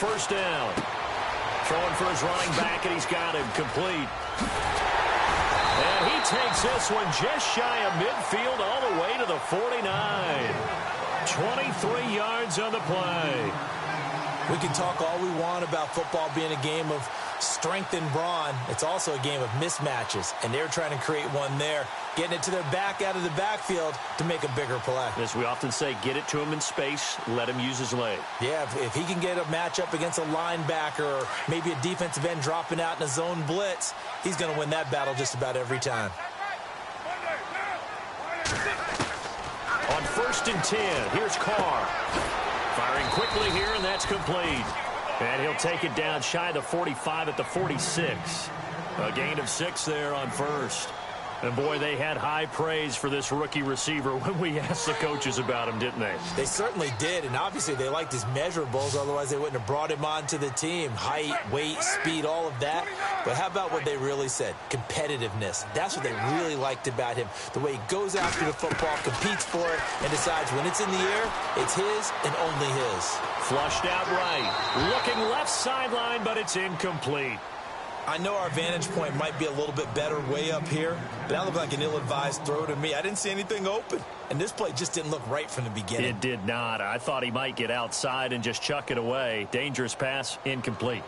first down. Throwing for his running back, and he's got him complete. And he takes this one just shy of midfield all the way to the 49. 23 yards on the play. We can talk all we want about football being a game of strength and brawn. It's also a game of mismatches, and they're trying to create one there, getting it to their back out of the backfield to make a bigger play. As we often say, get it to him in space, let him use his leg. Yeah, if he can get a matchup against a linebacker or maybe a defensive end dropping out in a zone blitz, he's going to win that battle just about every time. On 1st and 10, here's Carr. Firing quickly here, and that's complete. And he'll take it down shy of the 45 at the 46. A gain of 6 there on first. And, boy, they had high praise for this rookie receiver when we asked the coaches about him, didn't they? They certainly did, and obviously they liked his measurables. Otherwise, they wouldn't have brought him onto the team. Height, weight, speed, all of that. But how about what they really said? Competitiveness. That's what they really liked about him. The way he goes after the football, competes for it, and decides when it's in the air, it's his and only his. Flushed out right. Looking left sideline, but it's incomplete. I know our vantage point might be a little bit better way up here, but that looked like an ill-advised throw to me. I didn't see anything open, and this play just didn't look right from the beginning. It did not. I thought he might get outside and just chuck it away. Dangerous pass, incomplete.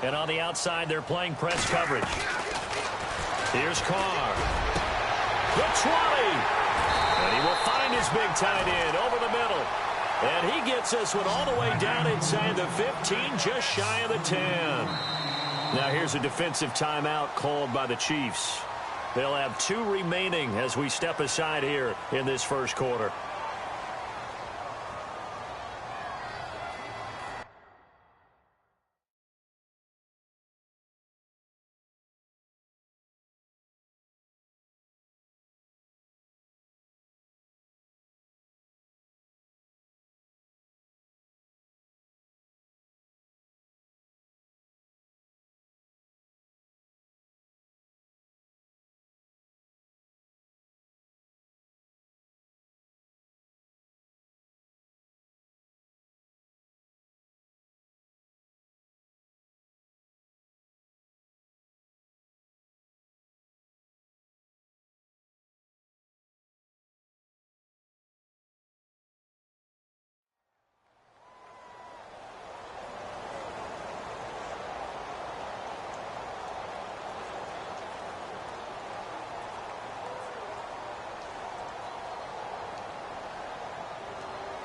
And on the outside, they're playing press coverage. Here's Carr. The 20. And he will find his big tight end over the middle. And he gets this one all the way down inside the 15, just shy of the 10. Now here's a defensive timeout called by the Chiefs. They'll have 2 remaining as we step aside here in this first quarter.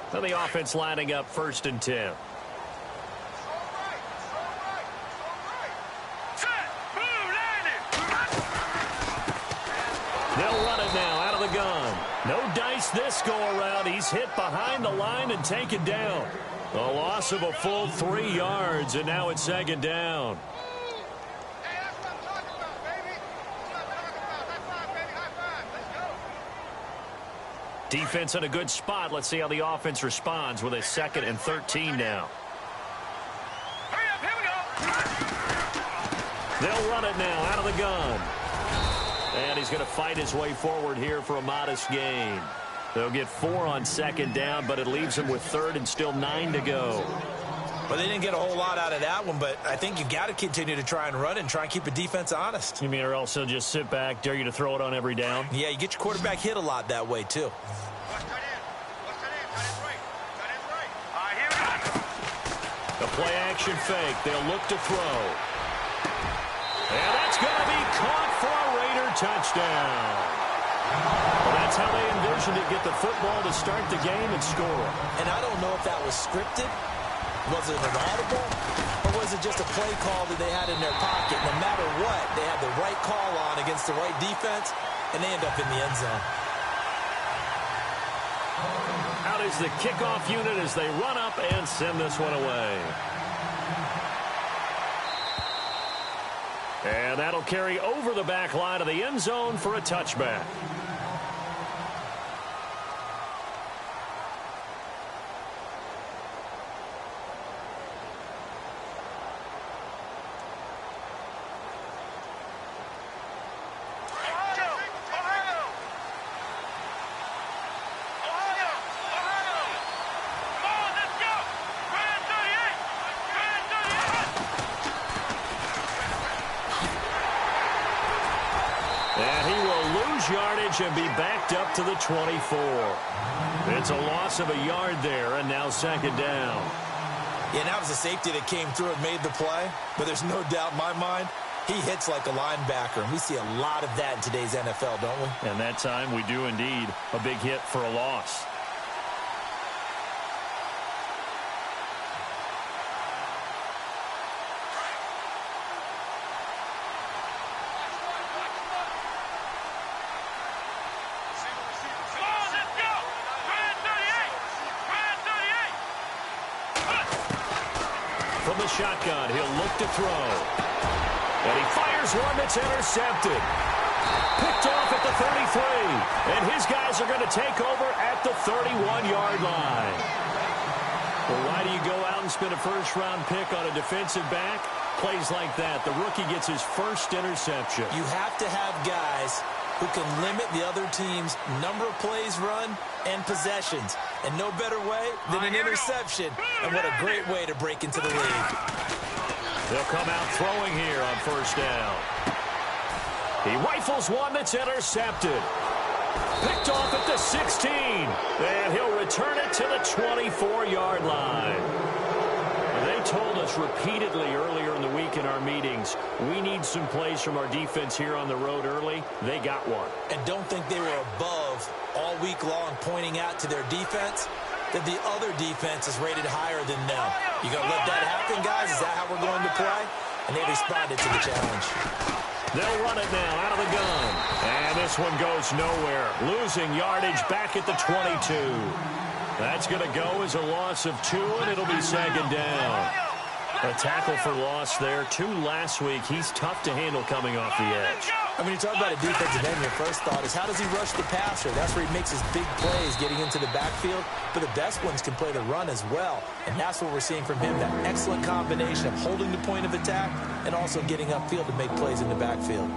So the offense lining up 1st and 10. They'll run it now out of the gun. No dice this go around. He's hit behind the line and taken down. A loss of a full 3 yards, and now it's 2nd down. Defense in a good spot. Let's see how the offense responds with a 2nd and 13 now. Hurry up, here we go. They'll run it now out of the gun. And he's going to fight his way forward here for a modest gain. They'll get 4 on 2nd down, but it leaves them with 3rd and still 9 to go. Well, they didn't get a whole lot out of that one, but I think you got to continue to try and run and try and keep the defense honest. You mean or else they'll just sit back, dare you to throw it on every down? Yeah, you get your quarterback hit a lot that way, too. The play-action fake. They'll look to throw. And that's going to be caught for a Raider touchdown. Well, that's how they envisioned it, get the football to start the game and score. And I don't know if that was scripted. Was it an audible? Or was it just a play call that they had in their pocket? No matter what, they had the right call on against the right defense, and they end up in the end zone. Out is the kickoff unit as they run up and send this one away. And that'll carry over the back line of the end zone for a touchback. yardage and be backed up to the 24. It's a loss of a yard there, and now second down. Yeah, that was a safety that came through and made the play, but there's no doubt in my mind he hits like a linebacker, and we see a lot of that in today's NFL, don't we? And that time we do indeed. A big hit for a loss. From the shotgun, he'll look to throw. And he fires one that's intercepted. Picked off at the 33. And his guys are going to take over at the 31-yard line. Well, why do you go out and spend a first-round pick on a defensive back? Plays like that. The rookie gets his first interception. You have to have guys who can limit the other team's number of plays run and possessions. And no better way than an interception. And what a great way to break into the league. They'll come out throwing here on first down. He rifles one that's intercepted. Picked off at the 16. And he'll return it to the 24-yard line. They told us repeatedly earlier in the week in our meetings, we need some plays from our defense here on the road early. They got one. And don't think they were above all week long pointing out to their defense that the other defense is rated higher than them. You going to let that happen, guys? Is that how we're going to play? And they responded to the challenge. They'll run it now out of the gun. And this one goes nowhere. Losing yardage back at the 22. That's going to go as a loss of 2, and it'll be second down. A tackle for loss there. 2 last week. He's tough to handle coming off the edge. I mean, you talk about a defensive end, your first thought is how does he rush the passer? That's where he makes his big plays getting into the backfield. But the best ones can play the run as well. And that's what we're seeing from him, that excellent combination of holding the point of attack and also getting upfield to make plays in the backfield.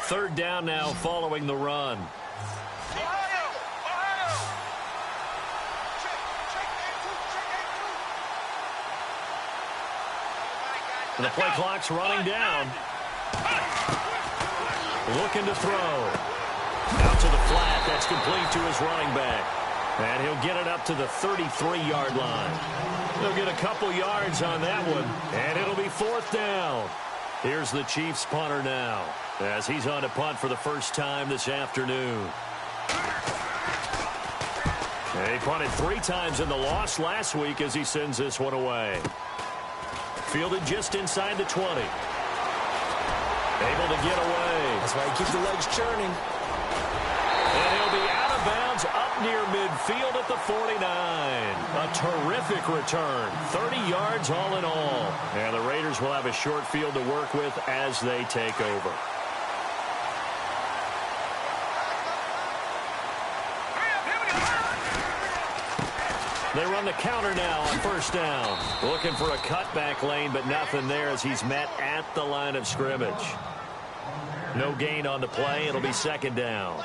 Third down now following the run. The play clock's running down. Looking to throw. Out to the flat. That's complete to his running back. And he'll get it up to the 33-yard line. He'll get a couple yards on that one. And it'll be fourth down. Here's the Chiefs punter now, as he's on to punt for the first time this afternoon. He punted 3 times in the loss last week as he sends this one away. Fielded just inside the 20. Able to get away. That's why he keeps the legs churning. And he'll be out of bounds up near midfield at the 49. A terrific return. 30 yards all in all. And the Raiders will have a short field to work with as they take over. They run the counter now on first down. Looking for a cutback lane, but nothing there as he's met at the line of scrimmage. No gain on the play. It'll be second down.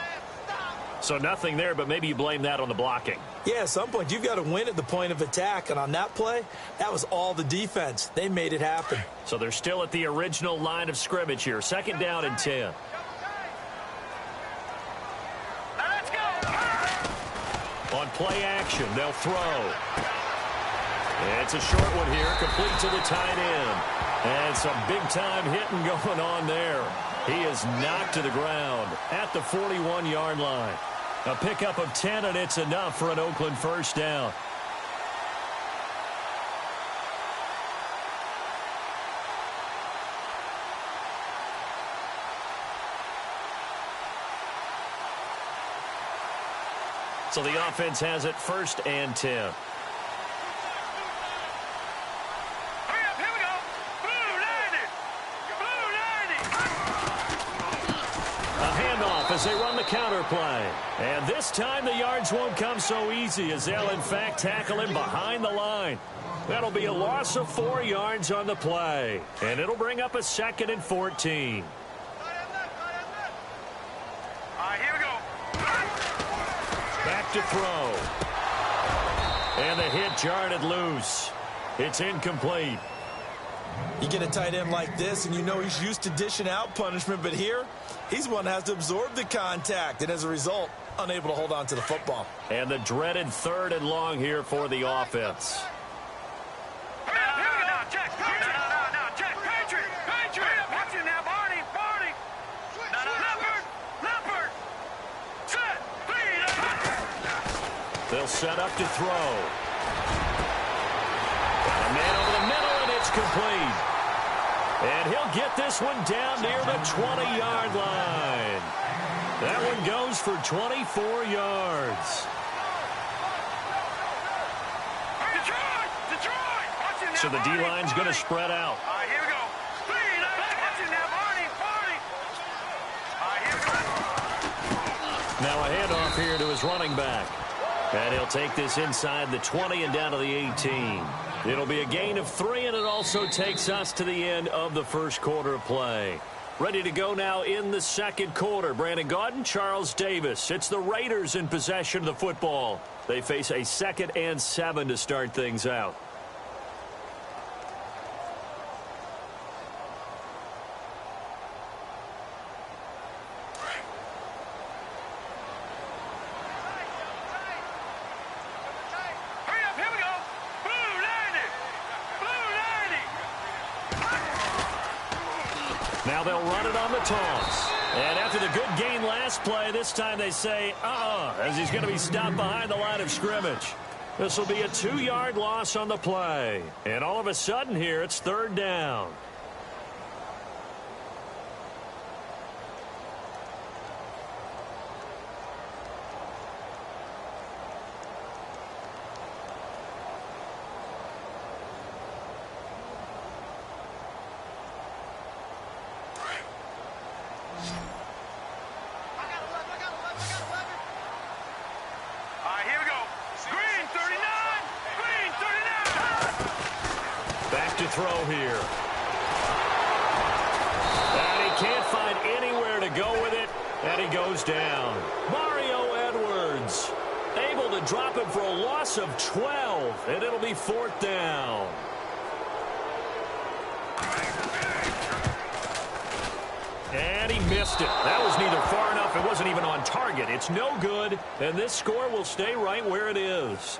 So nothing there, but maybe you blame that on the blocking. Yeah, at some point you've got to win at the point of attack. And on that play, that was all the defense. They made it happen. So they're still at the original line of scrimmage here. Second down and 10. On play action, they'll throw. It's a short one here, complete to the tight end. And some big-time hitting going on there. He is knocked to the ground at the 41-yard line. A pickup of 10, and it's enough for an Oakland first down. So the offense has it first and 10. Here we go. Blue 90. A handoff as they run the counter play. And this time the yards won't come so easy as they'll, in fact, tackle him behind the line. That'll be a loss of 4 yards on the play. And it'll bring up a 2nd and 14. All right, here we go. Back to throw. And the hit jarred it loose. It's incomplete. You get a tight end like this, and you know he's used to dishing out punishment, but here, he's one that has to absorb the contact, and as a result, unable to hold on to the football. And the dreaded 3rd and long here for the offense. They'll set up to throw. Got a man over the middle, and it's complete. And he'll get this one down near the 20-yard line. That one goes for 24 yards. So the D-line's going to spread out. All right, here we go. Now a handoff here to his running back. And he'll take this inside the 20 and down to the 18. It'll be a gain of 3, and it also takes us to the end of the first quarter of play. Ready to go now in the second quarter. Brandon Gaudin, Charles Davis. It's the Raiders in possession of the football. They face a 2nd and 7 to start things out. Now they'll run it on the toss. And after the good gain last play, this time they say, as he's going to be stopped behind the line of scrimmage. This will be a 2-yard loss on the play. And all of a sudden here, it's 3rd down. Throw here. And he can't find anywhere to go with it, and he goes down. Mario Edwards able to drop him for a loss of 12, and it'll be 4th down. And he missed it. That was neither far enough. It wasn't even on target. It's no good, and this score will stay right where it is.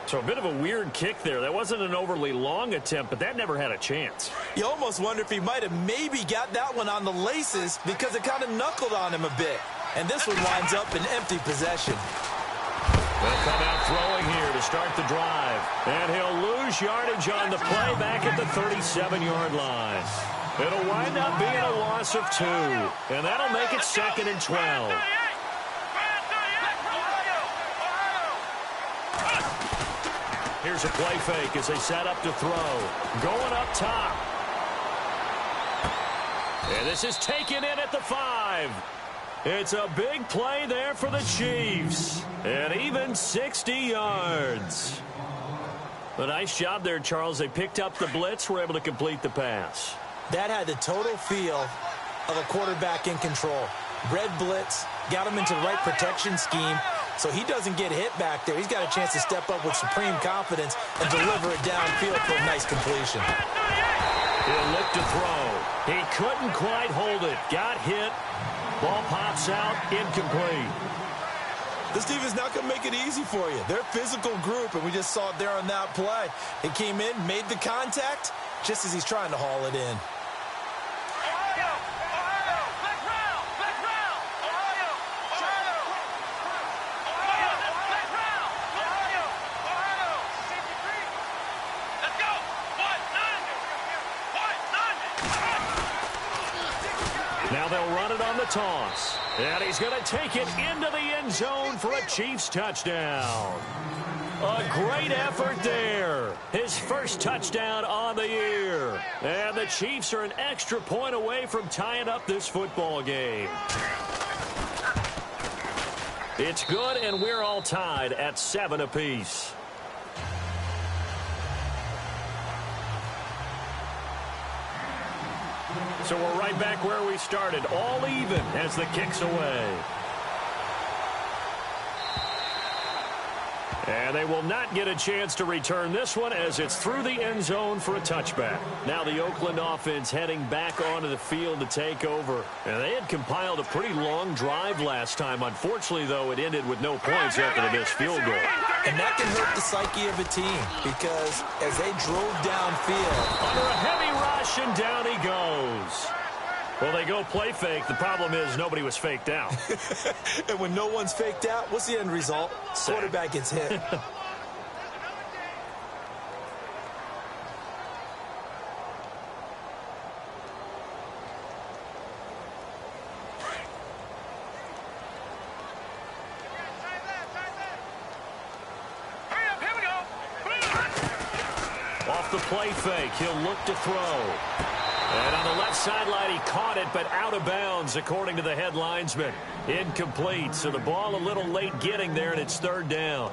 So a bit of a weird kick there. That wasn't an overly long attempt, but that never had a chance. You almost wonder if he might have maybe got that one on the laces because it kind of knuckled on him a bit. And this one winds up in empty possession. They'll come out throwing here to start the drive. And he'll lose yardage on the play back at the 37-yard line. It'll wind up being a loss of 2. And that'll make it 2nd and 12. Here's a play fake as they set up to throw. Going up top. And this is taken in at the 5. It's a big play there for the Chiefs. And even 60 yards. A nice job there, Charles. They picked up the blitz, were able to complete the pass. That had the total feel of a quarterback in control. Red blitz, got him into the right protection scheme, so he doesn't get hit back there. He's got a chance to step up with supreme confidence and deliver it downfield for a nice completion. He'll look to throw. He couldn't quite hold it. Got hit. Ball pops out, incomplete. This team is not going to make it easy for you. They're a physical group, and we just saw it there on that play. It came in, made the contact, just as he's trying to haul it in. Now they'll run it on the toss. And he's going to take it into the end zone for a Chiefs touchdown. A great effort there. His first touchdown on the year. And the Chiefs are an extra point away from tying up this football game. It's good, and we're all tied at 7 apiece. So we're right back where we started, all even as the kick's away. And they will not get a chance to return this one as it's through the end zone for a touchback. Now the Oakland offense heading back onto the field to take over. And they had compiled a pretty long drive last time. Unfortunately, though, it ended with no points after the missed field goal. And that can hurt the psyche of a team because as they drove downfield. Under a heavy rush, and down he goes. Well, they go play fake. The problem is nobody was faked out. And when no one's faked out, what's the end result? Quarterback gets hit. Hurry up, here we go. Off the play fake, he'll look to throw. And on the left sideline, he caught it, but out of bounds, according to the head linesman. Incomplete, so the ball a little late getting there, and it's third down.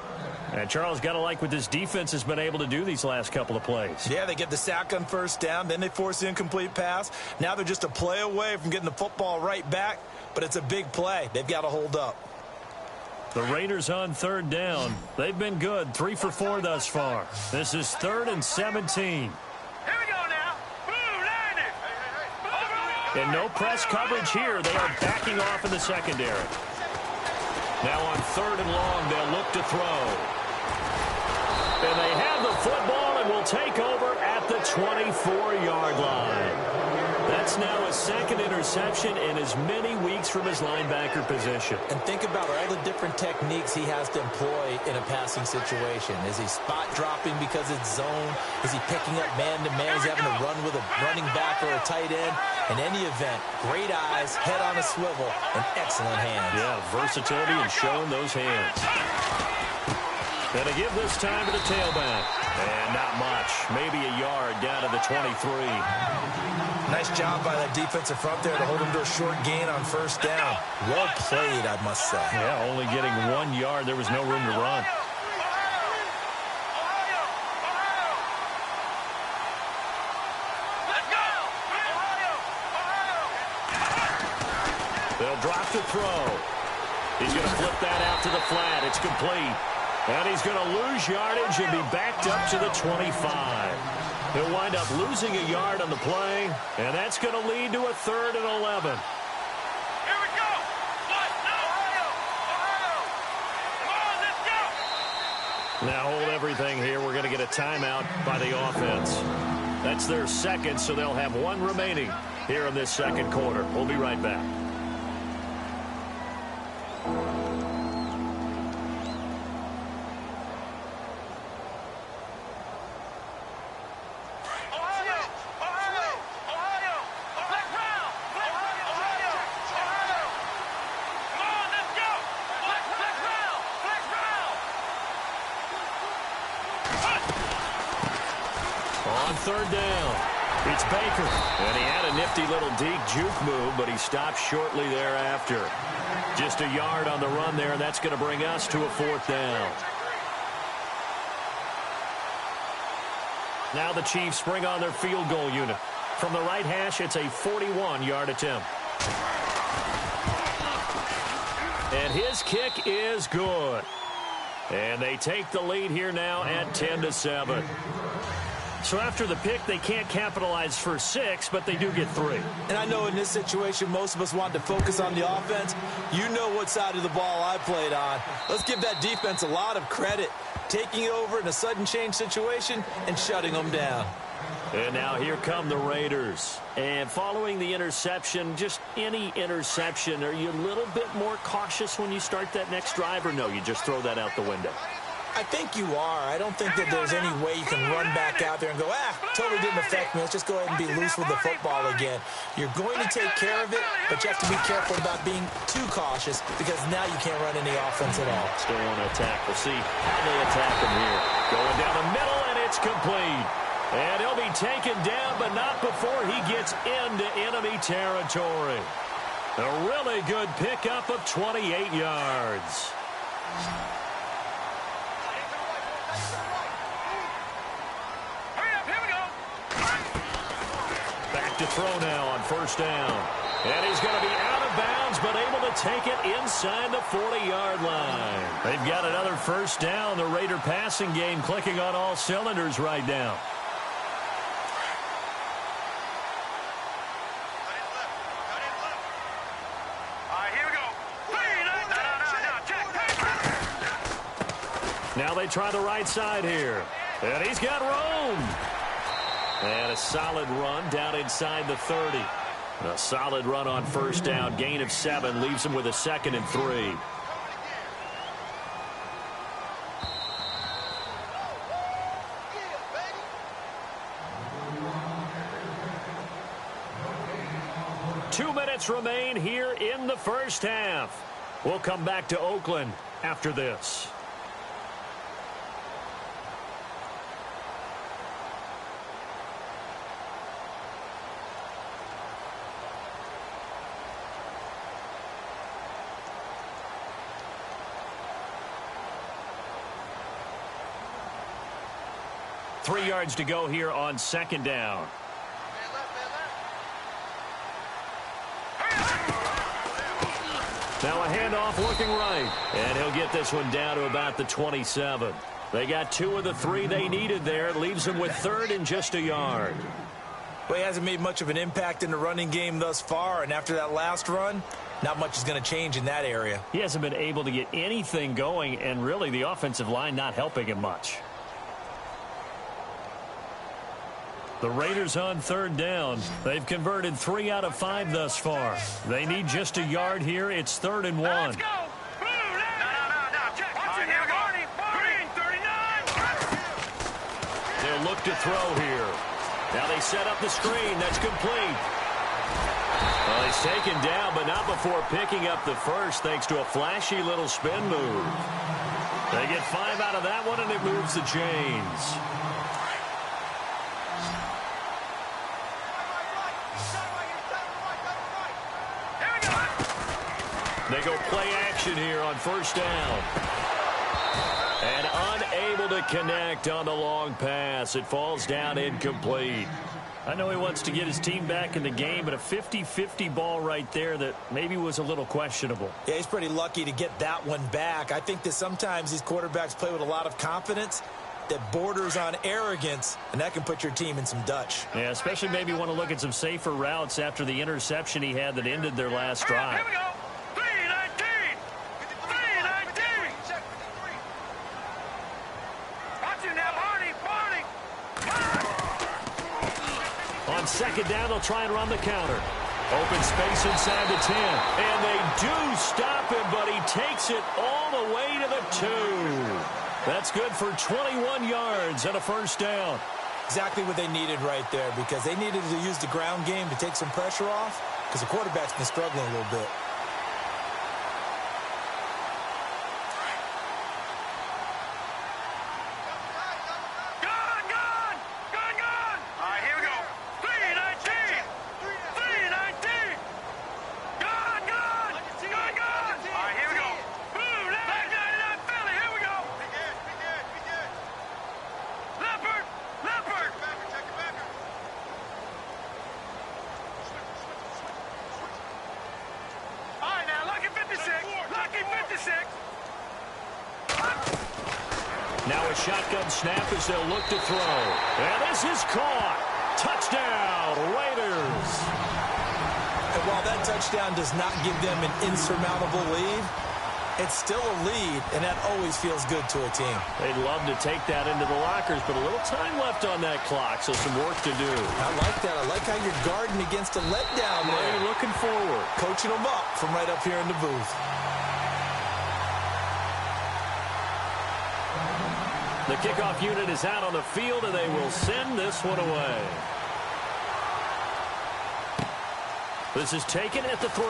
And Charles, got to like what this defense has been able to do these last couple of plays. Yeah, they get the sack on first down, then they force the incomplete pass. Now they're just a play away from getting the football right back, but it's a big play. They've got to hold up. The Raiders on third down. They've been good, 3 for 4 thus far. This is 3rd and 17. And no press coverage here. They are backing off in the secondary. Now on 3rd and long, they'll look to throw. And they have the football and will take over at the 24-yard line. That's now his 2nd interception in as many weeks from his linebacker position. And think about all the different techniques he has to employ in a passing situation. Is he spot dropping because it's zone? Is he picking up man-to-man? Is he having to run with a running back or a tight end? In any event, great eyes, head on a swivel, and excellent hands. Yeah, versatility and showing those hands. Going to give this time to the tailback. And not much. Maybe a yard down to the 23. Nice job by that defensive front there to hold him to a short gain on first down. Well played, I must say. Yeah, only getting 1 yard. There was no room to run. They'll drop to throw. He's going to flip that out to the flat. It's complete. And he's going to lose yardage and be backed up to the 25. He'll wind up losing a yard on the play, and that's going to lead to a 3rd and 11. Here we go. Ohio. Come on, let's go. Now hold everything here. We're going to get a timeout by the offense. That's their 2nd, so they'll have 1 remaining here in this 2nd quarter. We'll be right back. On 3rd down, it's Baker. And he had a nifty little deep juke move, but he stopped shortly thereafter. Just a yard on the run there, and that's going to bring us to a 4th down. Now the Chiefs bring on their field goal unit. From the right hash, it's a 41-yard attempt. And his kick is good. And they take the lead here now at 10-7. So after the pick, they can't capitalize for 6, but they do get 3. And I know in this situation, most of us want to focus on the offense. You know what side of the ball I played on. Let's give that defense a lot of credit. Taking it over in a sudden change situation and shutting them down. And now here come the Raiders. And following the interception, just any interception, are you a little bit more cautious when you start that next drive, or no, you just throw that out the window? I think you are. I don't think that there's any way you can run back out there and go, totally didn't affect me. Let's just go ahead and be loose with the football again. You're going to take care of it, but you have to be careful about being too cautious because now you can't run any offense at all. Still want to attack. We'll see how they attack him here. Going down the middle, and it's complete. And he'll be taken down, but not before he gets into enemy territory. A really good pickup of 28 yards. Back to to throw now on first down. And he's going to be out of bounds, but able to take it inside the 40-yard line. They've got another first down. The Raider passing game clicking on all cylinders right now. Now they try the right side here. And he's got room. And a solid run down inside the 30. A solid run on first down. Gain of 7 leaves him with a 2nd and 3. Two minutes remain here in the first half. We'll come back to Oakland after this. Three yards to go here on second down. Now a handoff looking right. And he'll get this one down to about the 27. They got 2 of the 3 they needed there. It leaves them with 3rd and just a yard. Well, he hasn't made much of an impact in the running game thus far. And after that last run, not much is going to change in that area. He hasn't been able to get anything going. And really the offensive line not helping him much. The Raiders on third down. They've converted 3 out of 5 thus far. They need just a yard here. It's 3rd and 1. Let's go. Check. Here we go. Green, 39. They'll look to throw here. Now they set up the screen. That's complete. Well, he's taken down, but not before picking up the first thanks to a flashy little spin move. They get 5 out of that one, and it moves the chains. They go play action here on first down. And unable to connect on the long pass. It falls down incomplete. I know he wants to get his team back in the game, but a 50-50 ball right there that maybe was a little questionable. Yeah, he's pretty lucky to get that one back. I think that sometimes these quarterbacks play with a lot of confidence that borders on arrogance, and that can put your team in some Dutch. Yeah, especially maybe want to look at some safer routes after the interception he had that ended their last drive. Here we go. 319. 319. Watch you now, Barney. On second down, they'll try and run the counter. Open space inside the 10. And they do stop him, but he takes it all the way to the 2. That's good for 21 yards and a first down. Exactly what they needed right there, because they needed to use the ground game to take some pressure off, because the quarterback's been struggling a little bit. Now a shotgun snap as they'll look to throw. And this is caught. Touchdown, Raiders. And while that touchdown does not give them an insurmountable lead, it's still a lead, and that always feels good to a team. They'd love to take that into the lockers, but a little time left on that clock, so some work to do. I like that. I like how you're guarding against a letdown there. You're looking forward. Coaching them up from right up here in the booth. The kickoff unit is out on the field, and they will send this one away. This is taken at the 3.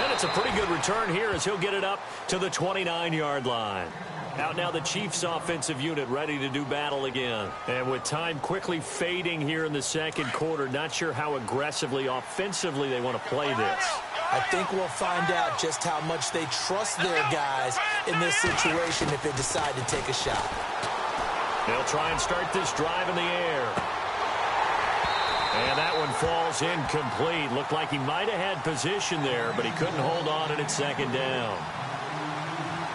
And it's a pretty good return here as he'll get it up to the 29-yard line. Out now the Chiefs offensive unit ready to do battle again. And with time quickly fading here in the second quarter, not sure how aggressively, offensively they want to play this. I think we'll find out just how much they trust their guys in this situation if they decide to take a shot. They'll try and start this drive in the air. And that one falls incomplete. Looked like he might have had position there, but he couldn't hold on at second down.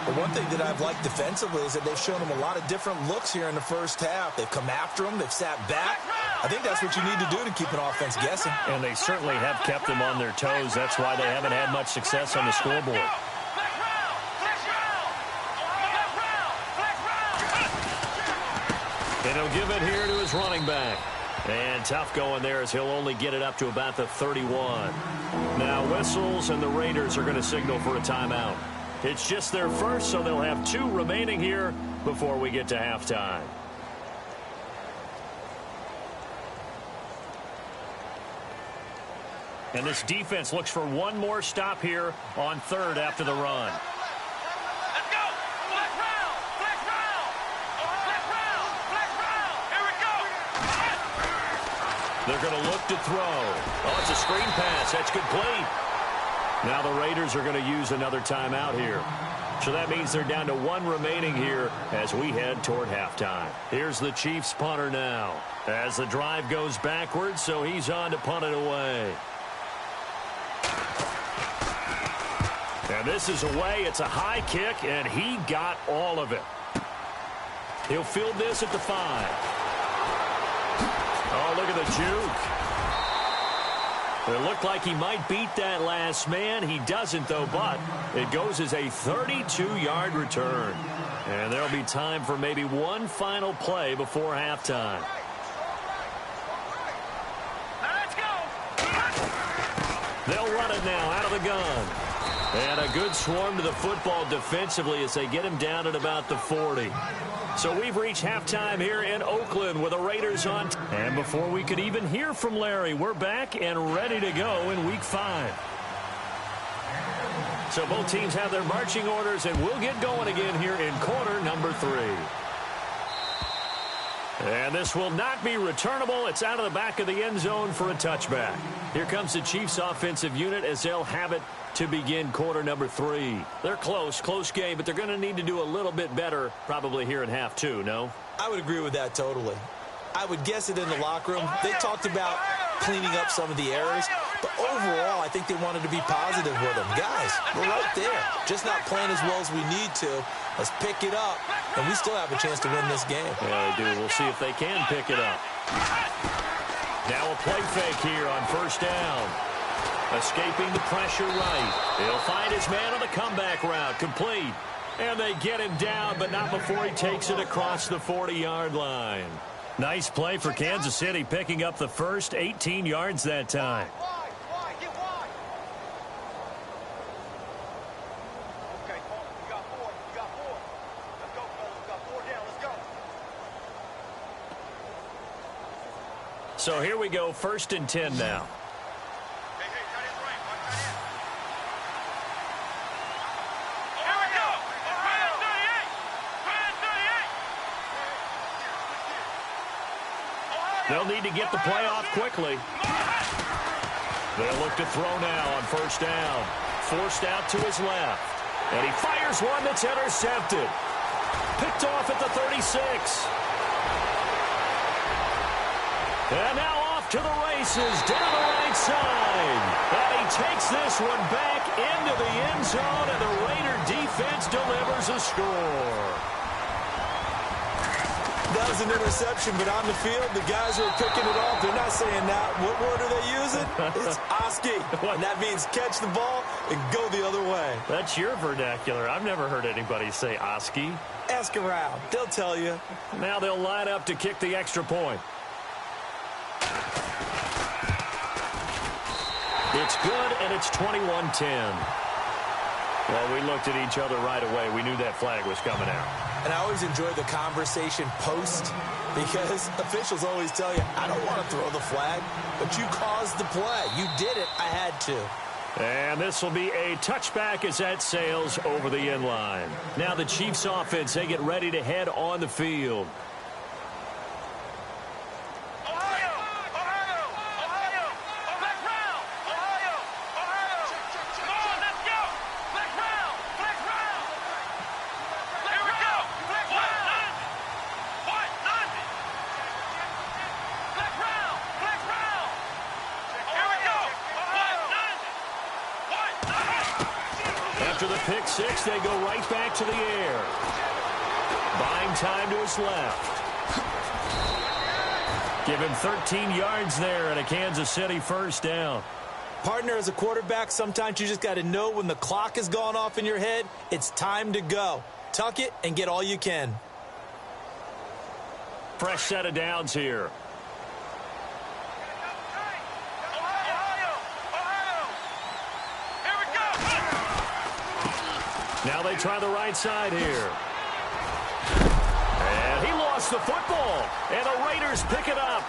But one thing that I've liked defensively is that they've shown him a lot of different looks here in the first half. They've come after him. They've sat back. I think that's what you need to do to keep an offense guessing. And they certainly have kept them on their toes. That's why they haven't had much success on the scoreboard. And he'll give it here to his running back. And tough going there as he'll only get it up to about the 31. Now whistles and the Raiders are going to signal for a timeout. It's just their first, so they'll have 2 remaining here before we get to halftime. And this defense looks for one more stop here on third after the run. Let's go. Flex round. Flex round. Flex round. Flex round. Here we go. They're going to look to throw. Oh, it's a screen pass. That's complete. Now the Raiders are going to use another timeout here. So that means they're down to 1 remaining here as we head toward halftime. Here's the Chiefs punter now as the drive goes backwards, so he's on to punt it away. And this is away. It's a high kick, and he got all of it. He'll field this at the 5. Oh, look at the juke. It looked like he might beat that last man. He doesn't, though, but it goes as a 32-yard return. And there'll be time for maybe one final play before halftime. Let's go. They'll run it now out of the gun. And a good swarm to the football defensively as they get him down at about the 40. So we've reached halftime here in Oakland with the Raiders on. And before we could even hear from Larry, we're back and ready to go in Week 5. So both teams have their marching orders, and we'll get going again here in quarter number 3. And this will not be returnable. It's out of the back of the end zone for a touchback. Here comes the Chiefs offensive unit as they'll have it to begin quarter number 3. They're close game, but they're going to need to do a little bit better probably here in half 2, no? I would agree with that totally. I would guess it in the locker room. They talked about cleaning up some of the errors, but overall, I think they wanted to be positive with them. Guys, we're right there. Just not playing as well as we need to. Let's pick it up, and we still have a chance to win this game. Yeah, they do. We'll see if they can pick it up. Now a play fake here on first down. Escaping the pressure right. He'll find his man on the comeback route. Complete. And they get him down, but not before he takes it across the 40-yard line. Nice play for Kansas City, picking up the first 18 yards that time. So here we go, 1st and 10 now. They'll need to get the play off quickly. They'll look to throw now on first down. Forced out to his left. And he fires one that's intercepted. Picked off at the 36. And now off to the races down the right side. And he takes this one back into the end zone, and the Raider defense delivers a score. That was an interception, but on the field, the guys who are picking it off, they're not saying that. What word are they using? It's Oski. And that means catch the ball and go the other way. That's your vernacular. I've never heard anybody say Oski. Ask around. They'll tell you. Now they'll line up to kick the extra point. It's good, and it's 21-10. Well, we looked at each other right away. We knew that flag was coming out. And I always enjoy the conversation post because officials always tell you, I don't want to throw the flag, but you caused the play. You did it. I had to. And this will be a touchback as that sails over the end line. Now the Chiefs offense, they get ready to head on the field. After the pick six, they go right back to the air. Buying time to his left. Give him 13 yards there and a Kansas City first down. Partner, as a quarterback, sometimes you just got to know when the clock has gone off in your head, it's time to go. Tuck it and get all you can. Fresh set of downs here. Here we go. Now they try the right side here. And he lost the football. And the Raiders pick it up.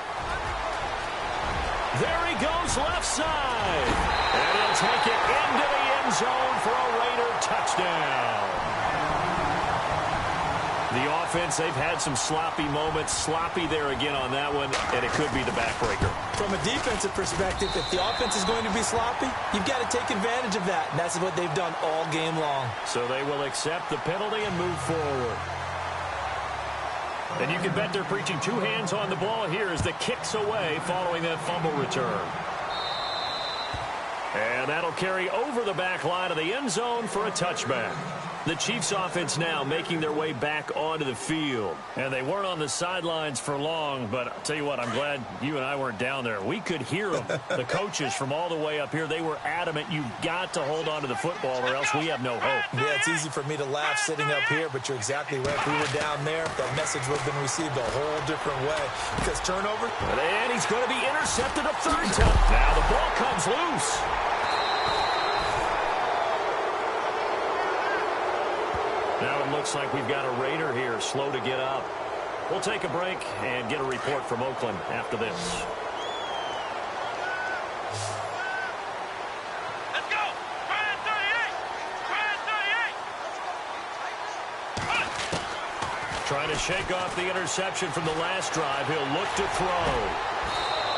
There he goes left side. And he'll take it into the end zone for a Raider touchdown. The offense, they've had some sloppy moments. Sloppy there again on that one, and it could be the backbreaker. From a defensive perspective, if the offense is going to be sloppy, you've got to take advantage of that, and that's what they've done all game long. So they will accept the penalty and move forward. And you can bet they're preaching two hands on the ball here as the kick's away following that fumble return. And that'll carry over the back line of the end zone for a touchback. The Chiefs offense now making their way back onto the field. And they weren't on the sidelines for long, but I'll tell you what, I'm glad you and I weren't down there. We could hear them. The coaches from all the way up here, they were adamant, you've got to hold on to the football or else we have no hope. Yeah, it's easy for me to laugh sitting up here, but you're exactly right. If we were down there, that message would have been received a whole different way. Because turnover. And he's going to be intercepted a third time. Now the ball comes loose. Now it looks like we've got a Raider here, slow to get up. We'll take a break and get a report from Oakland after this. Let's go. Try and 38. Trying to shake off the interception from the last drive. He'll look to throw.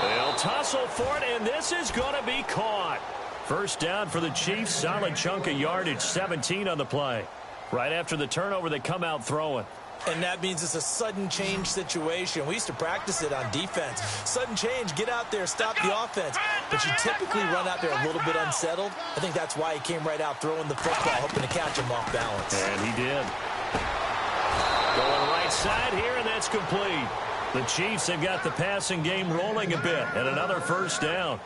They'll tussle for it, and this is going to be caught. First down for the Chiefs. Solid chunk of yardage, 17 on the play. Right after the turnover, they come out throwing. And that means it's a sudden change situation. We used to practice it on defense. Sudden change, get out there, stop the offense. But you typically run out there a little bit unsettled. I think that's why he came right out throwing the football, hoping to catch him off balance. And he did. Going right side here, and that's complete. The Chiefs have got the passing game rolling a bit, and another first down.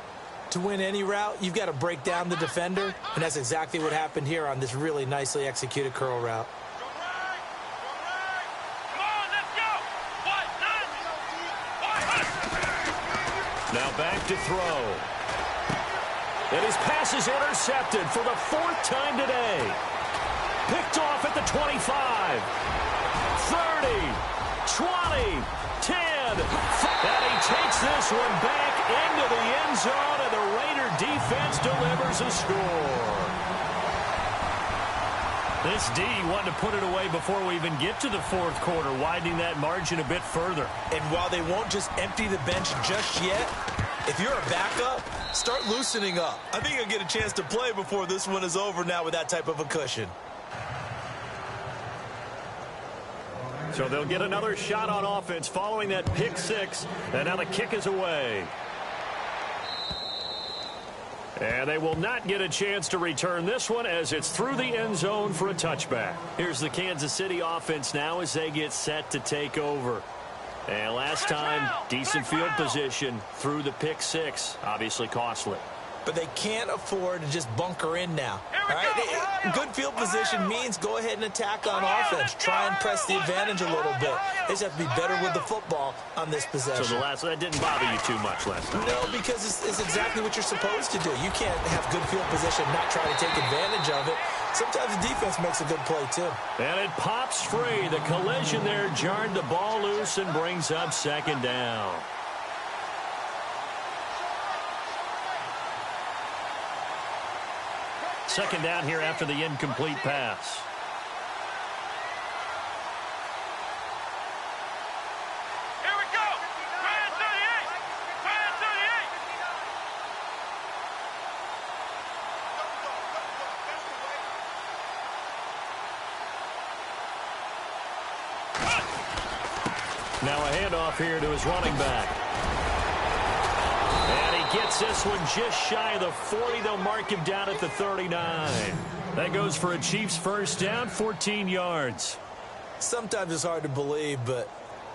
To win any route, you've got to break down the defender, and that's exactly what happened here on this really nicely executed curl route. Come on, let's go. Now back to throw. And his pass is intercepted for the fourth time today. Picked off at the 25, 30, 20, 10. And he takes this one back into the end zone, and the Raider defense delivers a score. This D wanted to put it away before we even get to the fourth quarter, widening that margin a bit further. And while they won't just empty the bench just yet, if you're a backup, start loosening up. I think you'll get a chance to play before this one is over now with that type of a cushion. So they'll get another shot on offense following that pick six, and now the kick is away. And they will not get a chance to return this one as it's through the end zone for a touchback. Here's the Kansas City offense now as they get set to take over. And last time, decent field position through the pick six, obviously costly. But they can't afford to just bunker in now. All right? Good field position means go ahead and attack on offense. Try and press the advantage a little bit. They just have to be better with the football on this possession. So that didn't bother you too much last time? No, because it's exactly what you're supposed to do. You can't have good field position and not try to take advantage of it. Sometimes the defense makes a good play, too. And it pops free. The collision there jarred the ball loose and brings up second down. Second down here after the incomplete pass. Here we go. Try and 38. Try and 38. Now a handoff here to his running back. And he gets this one just shy of the 40. They'll mark him down at the 39. That goes for a Chiefs first down, 14 yards. Sometimes it's hard to believe, but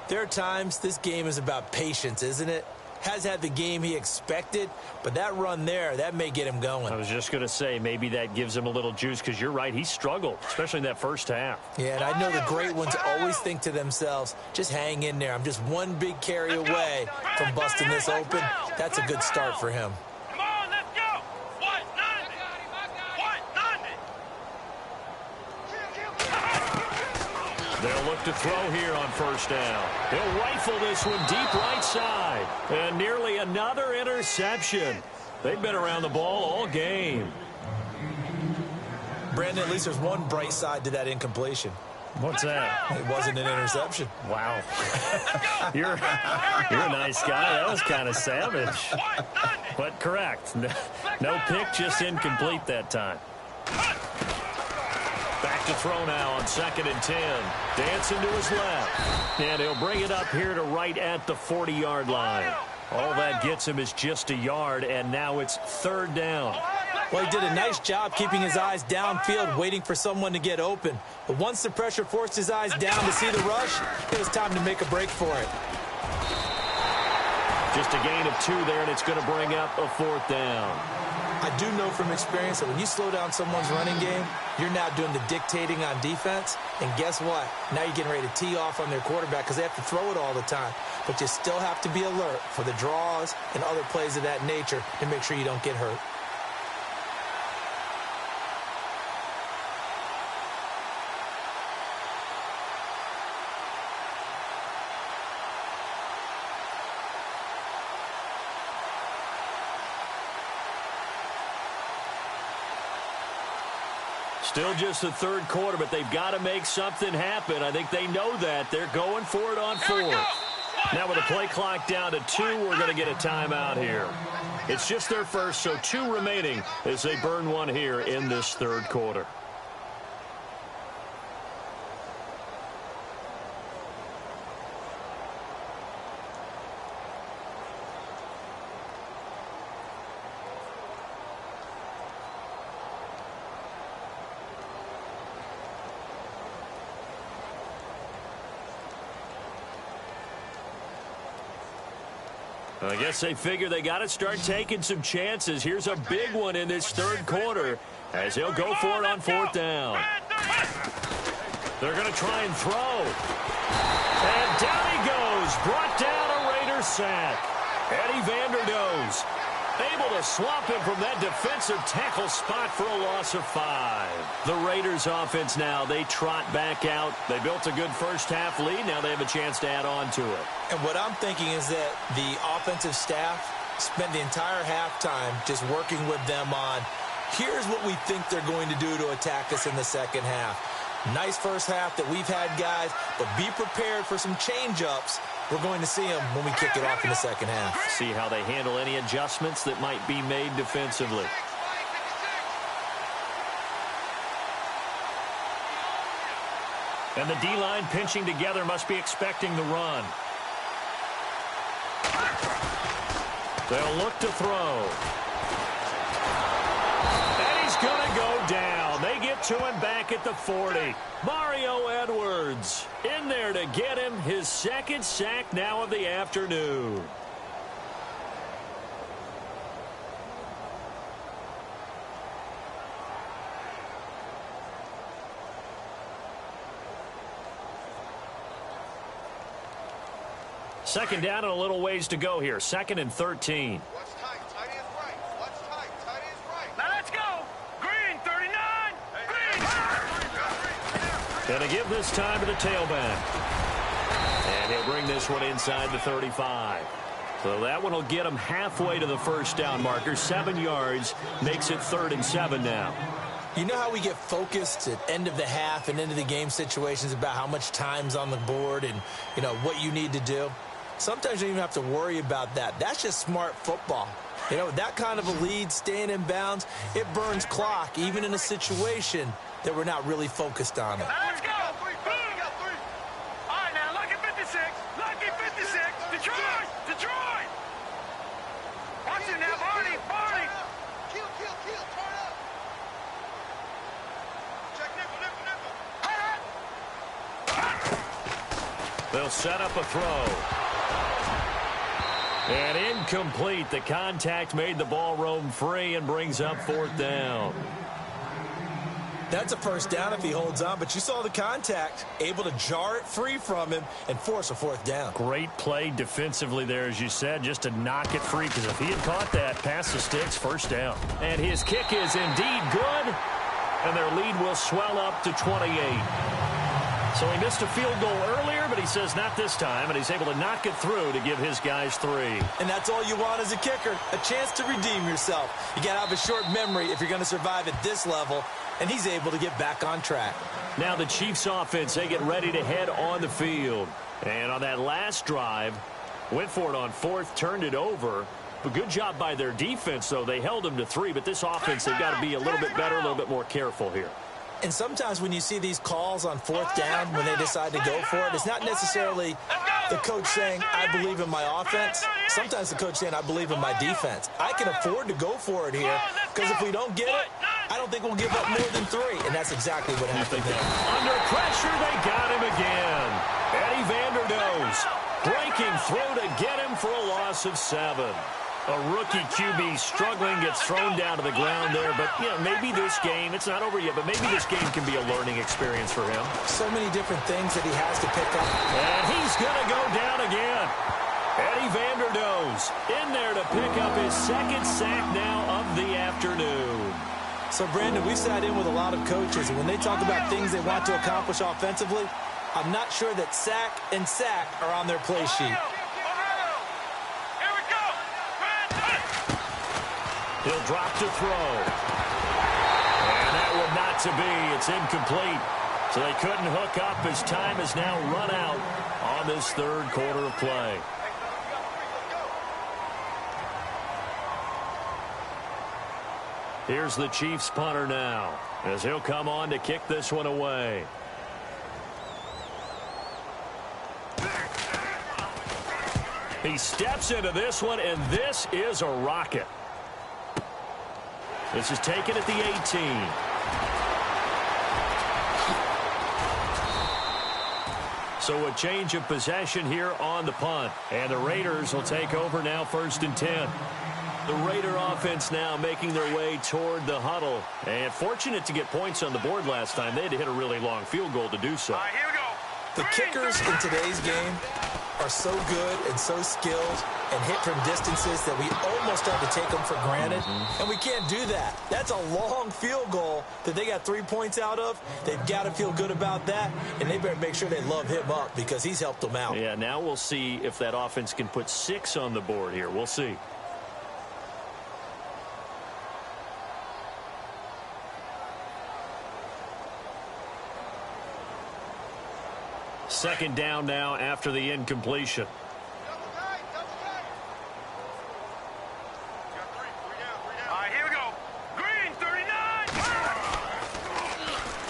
there are times this game is about patience, isn't it? Has had the game he expected, but that run there, that may get him going. I was just going to say, maybe that gives him a little juice, because you're right, he struggled, especially in that first half. Yeah, and I know the great ones always think to themselves, just hang in there. I'm just one big carry away from busting this open. That's a good start for him. Come on, let's go. What? None. What? None. They'll look to throw here on first down. They'll rifle this one deep right side. And nearly another interception. They've been around the ball all game. Brandon, at least there's one bright side to that incompletion. What's that? It wasn't an interception. Wow. You're a nice guy. That was kind of savage. But correct. No pick, just incomplete that time. Back to throw now on 2nd and 10. Dancing to his left. And he'll bring it up here to right at the 40-yard line. All that gets him is just a yard, and now it's 3rd down. Well, he did a nice job keeping his eyes downfield, waiting for someone to get open. But once the pressure forced his eyes down to see the rush, it was time to make a break for it. Just a gain of 2 there, and it's going to bring up a 4th down. I do know from experience that when you slow down someone's running game, you're now doing the dictating on defense. And guess what? Now you're getting ready to tee off on their quarterback because they have to throw it all the time. But you still have to be alert for the draws and other plays of that nature to make sure you don't get hurt. Still just the 3rd quarter, but they've got to make something happen. I think they know that. They're going for it on 4th. Now with the play clock down to 2, we're going to get a timeout here. It's just their first, so 2 remaining as they burn one here in this 3rd quarter. I guess they figure they got to start taking some chances. Here's a big one in this 3rd quarter as they'll go for it on 4th down. They're going to try and throw. And down he goes. Brought down a Raider sack. Eddie Vanderdoes able to swap him from that defensive tackle spot for a loss of 5. The Raiders offense now, they trot back out. They built a good first half lead. Now they have a chance to add on to it. And what I'm thinking is that the offensive staff spent the entire halftime just working with them on, here's what we think they're going to do to attack us in the second half. Nice first half that we've had, guys, but be prepared for some change-ups. We're going to see them when we kick it off in the second half. See how they handle any adjustments that might be made defensively. And the D-line pinching together must be expecting the run. They'll look to throw. And he's going to go down. They get to him back at the 40. Mario Edwards in there to get him his 2nd sack now of the afternoon. Second down and a little ways to go here. 2nd and 13. Watch tight. Tight is right. Watch tight. Tight is right. Now let's go. Green, 39. Green. Gonna give this time to the tailback. And he'll bring this one inside the 35. So that one will get him halfway to the first down marker. 7 yards makes it 3rd and 7 now. You know how we get focused at end of the half and into the game situations about how much time's on the board and, you know, what you need to do? Sometimes you don't even have to worry about that. That's just smart football. You know, that kind of a lead, staying in bounds, it burns clock, even in a situation that we're not really focused on it. Let's go. Boom. All right, now, lucky 56. Lucky 56. Detroit. Detroit. Watch it now. They'll set up a throw. And incomplete. The contact made the ball roam free and brings up 4th down. That's a first down if he holds on, but you saw the contact, able to jar it free from him and force a 4th down. Great play defensively there, as you said, just to knock it free, because if he had caught that, pass the sticks, 1st down. And his kick is indeed good, and their lead will swell up to 28. So he missed a field goal earlier, but he says not this time, and he's able to knock it through to give his guys 3. And that's all you want as a kicker, a chance to redeem yourself. You got to have a short memory if you're going to survive at this level, and he's able to get back on track. Now the Chiefs offense, they get ready to head on the field. And on that last drive, went for it on 4th, turned it over. But good job by their defense, though. They held them to 3, but this offense, they've got to be a little bit better, a little bit more careful here. And sometimes when you see these calls on 4th down, when they decide to go for it, it's not necessarily the coach saying, I believe in my offense. Sometimes the coach saying, I believe in my defense. I can afford to go for it here, because if we don't get it, I don't think we'll give up more than 3. And that's exactly what happened there. Under pressure, they got him again. Eddie Vanderdoes breaking through to get him for a loss of 7. A rookie QB struggling, gets thrown down to the ground there. But, you know, maybe this game, it's not over yet, but maybe this game can be a learning experience for him. So many different things that he has to pick up. And he's going to go down again. Eddie Vanderdoes in there to pick up his 2nd sack now of the afternoon. So, Brandon, we sat in with a lot of coaches, and when they talk about things they want to accomplish offensively, I'm not sure that sack and sack are on their play sheet. He'll drop to throw. And that will not to be. It's incomplete. So they couldn't hook up as time has now run out on this 3rd quarter of play. Here's the Chiefs punter now, as he'll come on to kick this one away. He steps into this one, and this is a rocket. This is taken at the 18. So a change of possession here on the punt. And the Raiders will take over now, 1st and 10. The Raider offense now making their way toward the huddle. And fortunate to get points on the board last time. They had to hit a really long field goal to do so. All right, here we go. The kickers in today's game are so good and so skilled and hit from distances that we almost start to take them for granted. And we can't do that. That's a long field goal that they got 3 points out of. They've got to feel good about that, and they better make sure they love him up because he's helped them out. Yeah, now we'll see if that offense can put 6 on the board here. We'll see. Second down now after the incompletion. All right, here we go. Green, 39.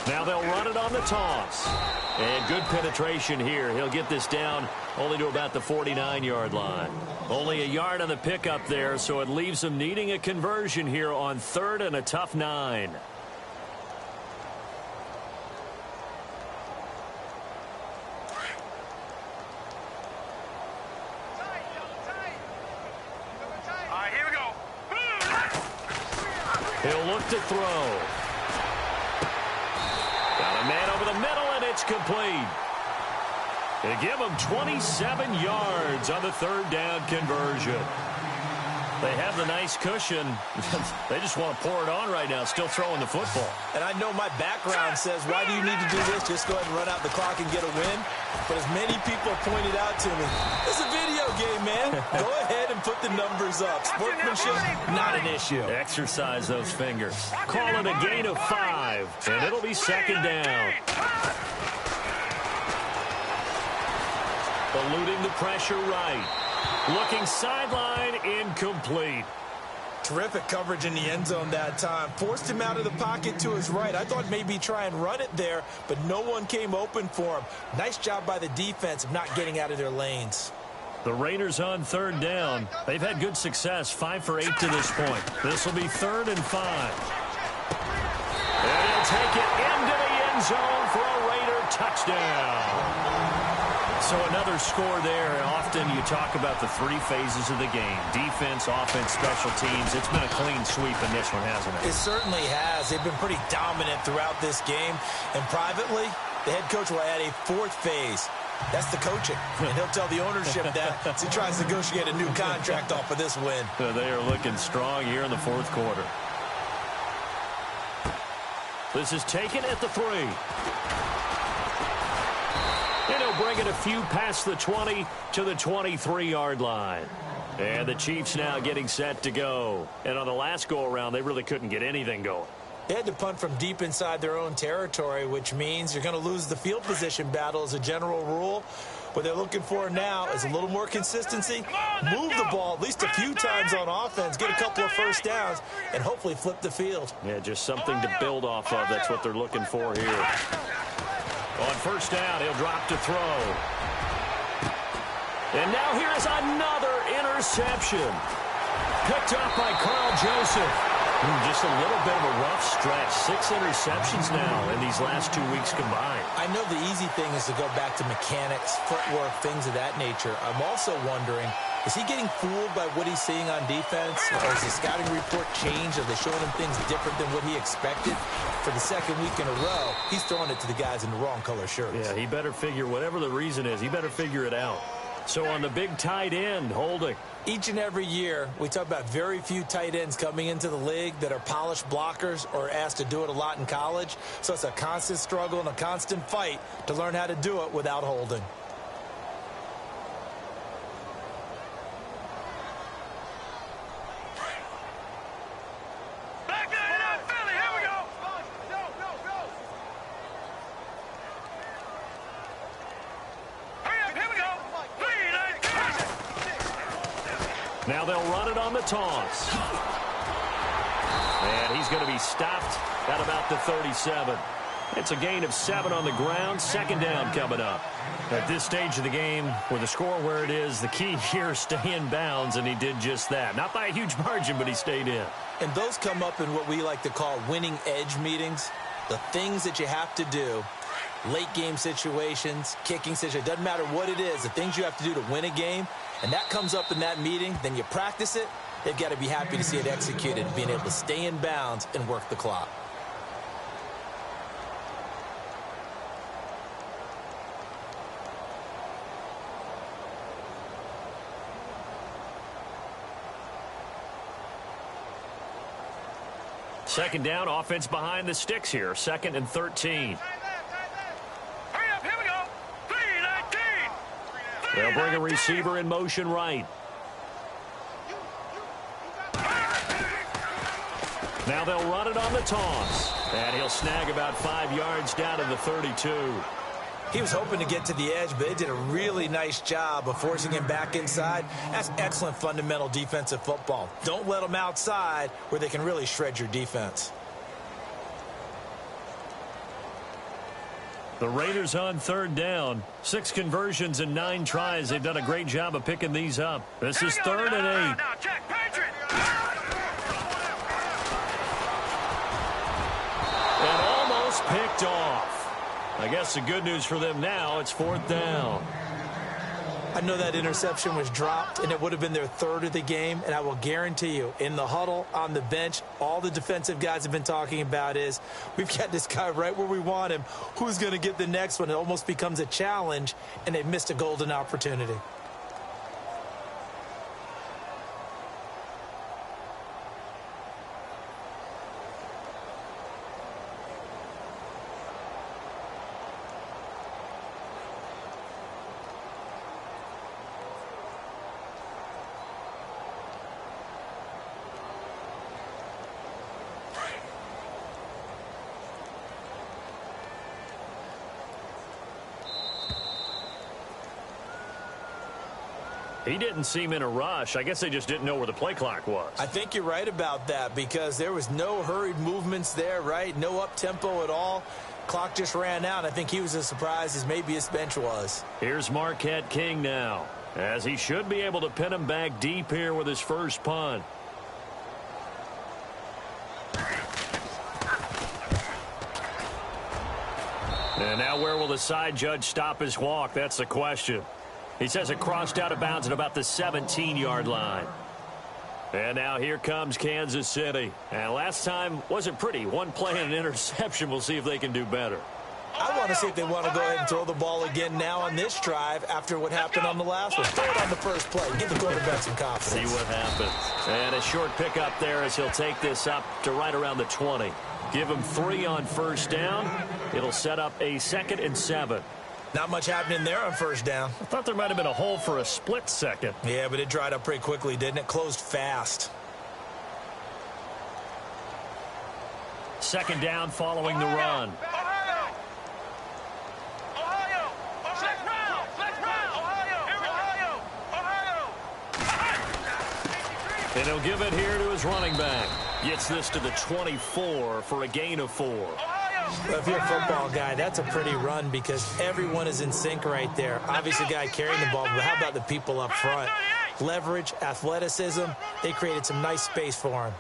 Now they'll run it on the toss. And good penetration here. He'll get this down only to about the 49-yard line. Only a yard on the pickup there, so it leaves them needing a conversion here on 3rd and a tough 9. He'll look to throw. Got a man over the middle, and it's complete. They give him 27 yards on the 3rd down conversion. They have the nice cushion. They just want to pour it on right now, still throwing the football. And I know my background says, why do you need to do this? Just go ahead and run out the clock and get a win. But as many people pointed out to me, it's a video game, man. Go ahead and put the numbers up. Sportsmanship, not an issue. Exercise those fingers. Call it a gain of 5, and it'll be 2nd down. Eluding the pressure right. Looking sideline, incomplete. Terrific coverage in the end zone that time. Forced him out of the pocket to his right. I thought maybe try and run it there, but no one came open for him. Nice job by the defense of not getting out of their lanes. The Raiders on 3rd down. They've had good success, 5 for 8 to this point. This will be 3rd and 5. And he'll take it into the end zone for a Raider touchdown. So another score there. Often you talk about the three phases of the game: defense, offense, special teams. It's been a clean sweep in this one, hasn't it? It certainly has. They've been pretty dominant throughout this game. And privately, the head coach will add a fourth phase. That's the coaching. And he'll tell the ownership that as he tries to negotiate a new contract off of this win. They are looking strong here in the fourth quarter. This is taken at the 3. And he'll bring it a few past the 20 to the 23-yard line. And the Chiefs now getting set to go. And on the last go-around, they really couldn't get anything going. They had to punt from deep inside their own territory, which means you're going to lose the field position battle as a general rule. What they're looking for now is a little more consistency, move the ball at least a few times on offense, get a couple of first downs, and hopefully flip the field. Yeah, just something to build off of. That's what they're looking for here. On first down, he'll drop to throw. And now here is another interception. Picked up by Carl Joseph. Just a little bit of a rough stretch. 6 interceptions now in these last 2 weeks combined. I know the easy thing is to go back to mechanics, footwork, things of that nature. I'm also wondering, is he getting fooled by what he's seeing on defense? Or is his scouting report changed? Are they showing him things different than what he expected? For the second week in a row, he's throwing it to the guys in the wrong color shirts. Yeah, he better figure, whatever the reason is, he better figure it out. So on the big tight end, holding. Each and every year, we talk about very few tight ends coming into the league that are polished blockers or asked to do it a lot in college. So it's a constant struggle and a constant fight to learn how to do it without holding. Now they'll run it on the toss. And he's going to be stopped at about the 37. It's a gain of 7 on the ground. Second down coming up. At this stage of the game, with the score where it is, the key here is stay in bounds, and he did just that. Not by a huge margin, but he stayed in. And those come up in what we like to call winning edge meetings. The things that you have to do, late game situations, kicking situations, doesn't matter what it is, the things you have to do to win a game, and that comes up in that meeting, then you practice it, they've got to be happy to see it executed, being able to stay in bounds and work the clock. Second down, offense behind the sticks here. 2nd and 13. Hurry up, here we go. 3-19. They'll bring a receiver in motion right. Now they'll run it on the toss. And he'll snag about 5 yards down to the 32. He was hoping to get to the edge, but they did a really nice job of forcing him back inside. That's excellent fundamental defensive football. Don't let them outside where they can really shred your defense. The Raiders on 3rd down. 6 conversions and 9 tries. They've done a great job of picking these up. This is 3rd and 8. Now, check, Patriot. And almost picked off. I guess the good news for them now, it's 4th down. I know that interception was dropped, and it would have been their 3rd of the game, and I will guarantee you, in the huddle, on the bench, all the defensive guys have been talking about is, we've got this guy right where we want him. Who's going to get the next one? It almost becomes a challenge, and they've missed a golden opportunity. He didn't seem in a rush. I guess they just didn't know where the play clock was. I think you're right about that because there was no hurried movements there, right? No up-tempo at all. Clock just ran out. I think he was as surprised as maybe his bench was. Here's Marquette King now, as he should be able to pin him back deep here with his first punt. And now where will the side judge stop his walk? That's the question. He says it crossed out of bounds at about the 17-yard line. And now here comes Kansas City. And last time wasn't pretty. One play and an interception. We'll see if they can do better. I want to see if they want to go ahead and throw the ball again now on this drive after what happened on the last one. Throw it on the first play. Give the quarterback some confidence. See what happens. And a short pickup there as he'll take this up to right around the 20. Give him 3 on first down. It'll set up a 2nd and 7. Not much happening there on first down. I thought there might have been a hole for a split second. Yeah, but it dried up pretty quickly, didn't it? Closed fast. 2nd down following the run. And he'll give it here to his running back. Gets this to the 24 for a gain of 4. Well, if you're a football guy, that's a pretty run because everyone is in sync right there. Obviously, the guy carrying the ball, but how about the people up front? Leverage, athleticism, they created some nice space for him.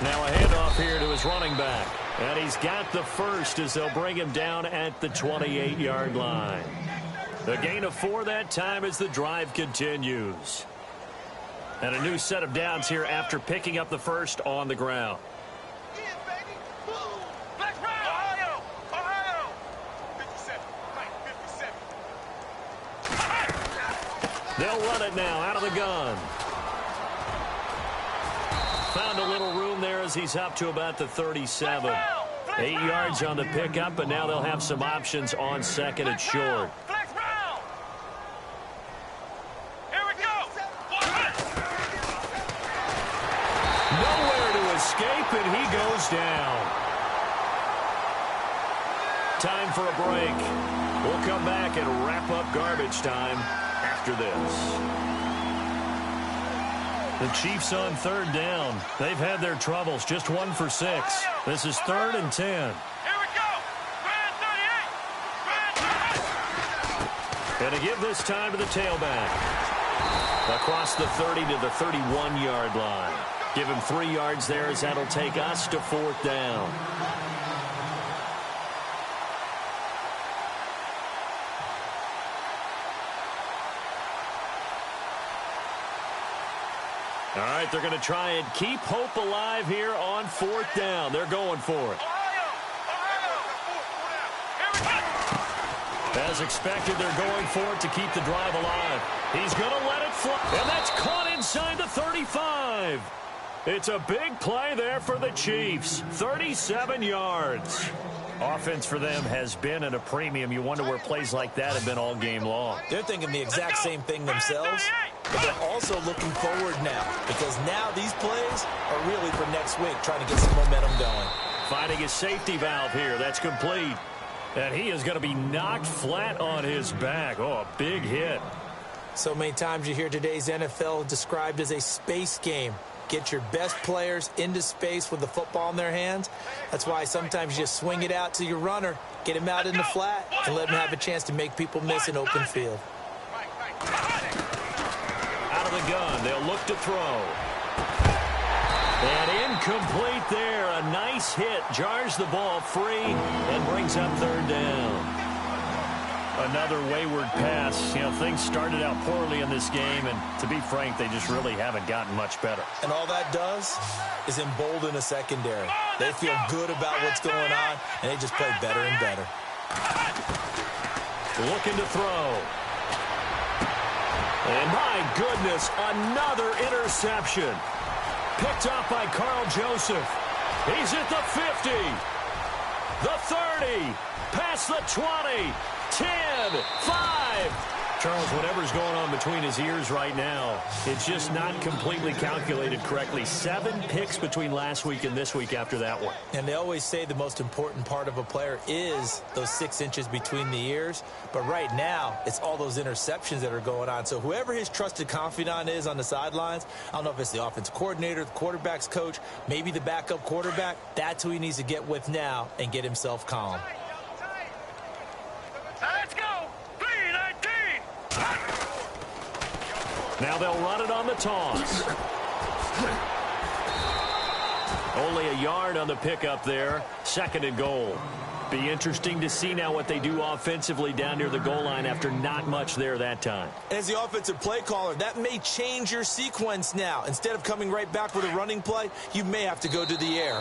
Now a handoff here to his running back. And he's got the first as they'll bring him down at the 28-yard line. The gain of 4 that time as the drive continues. And a new set of downs here after picking up the first on the ground. They'll run it now out of the gun. Found a little room there as he's up to about the 37. 8 yards on the pickup, and now they'll have some options on 2nd and short. Nowhere to escape, and he goes down. Time for a break. We'll come back and wrap up garbage time after this. The Chiefs on 3rd down. They've had their troubles. Just 1 for 6. This is 3rd and 10. Here we go. And to give this time to the tailback. Across the 30 to the 31-yard line. Give him 3 yards there as that'll take us to 4th down. All right, they're going to try and keep hope alive here on 4th down. They're going for it. As expected, they're going for it to keep the drive alive. He's going to let it fly, and that's caught inside the 35. It's a big play there for the Chiefs. 37 yards. Offense for them has been at a premium. You wonder where plays like that have been all game long. They're thinking the exact same thing themselves, but they're also looking forward now because now these plays are really for next week, trying to get some momentum going. Finding a safety valve here. That's complete. And he is going to be knocked flat on his back. Oh, a big hit. So many times you hear today's NFL described as a space game. Get your best players into space with the football in their hands. That's why sometimes you just swing it out to your runner, get him out in the flat, and let him have a chance to make people miss an open field. Out of the gun, they'll look to throw. And incomplete there. A nice hit. Jars the ball free and brings up 3rd down. Another wayward pass. You know, things started out poorly in this game, and to be frank, they just really haven't gotten much better. And all that does is embolden a secondary. They feel good about what's going on, and they just play better and better. Looking to throw. And my goodness, another interception. Picked off by Carl Joseph. He's at the 50. The 30. Past the 20. 10, 5. Charles, whatever's going on between his ears right now, it's just not completely calculated correctly. 7 picks between last week and this week after that one. And they always say the most important part of a player is those 6 inches between the ears. But right now, it's all those interceptions that are going on. So whoever his trusted confidant is on the sidelines, I don't know if it's the offensive coordinator, the quarterback's coach, maybe the backup quarterback, that's who he needs to get with now and get himself calm. Let's go. 3-19. Now they'll run it on the toss. Only a yard on the pickup there. 2nd and goal. Be interesting to see now what they do offensively down near the goal line after not much there that time. As the offensive play caller, that may change your sequence now. Instead of coming right back with a running play, you may have to go to the air.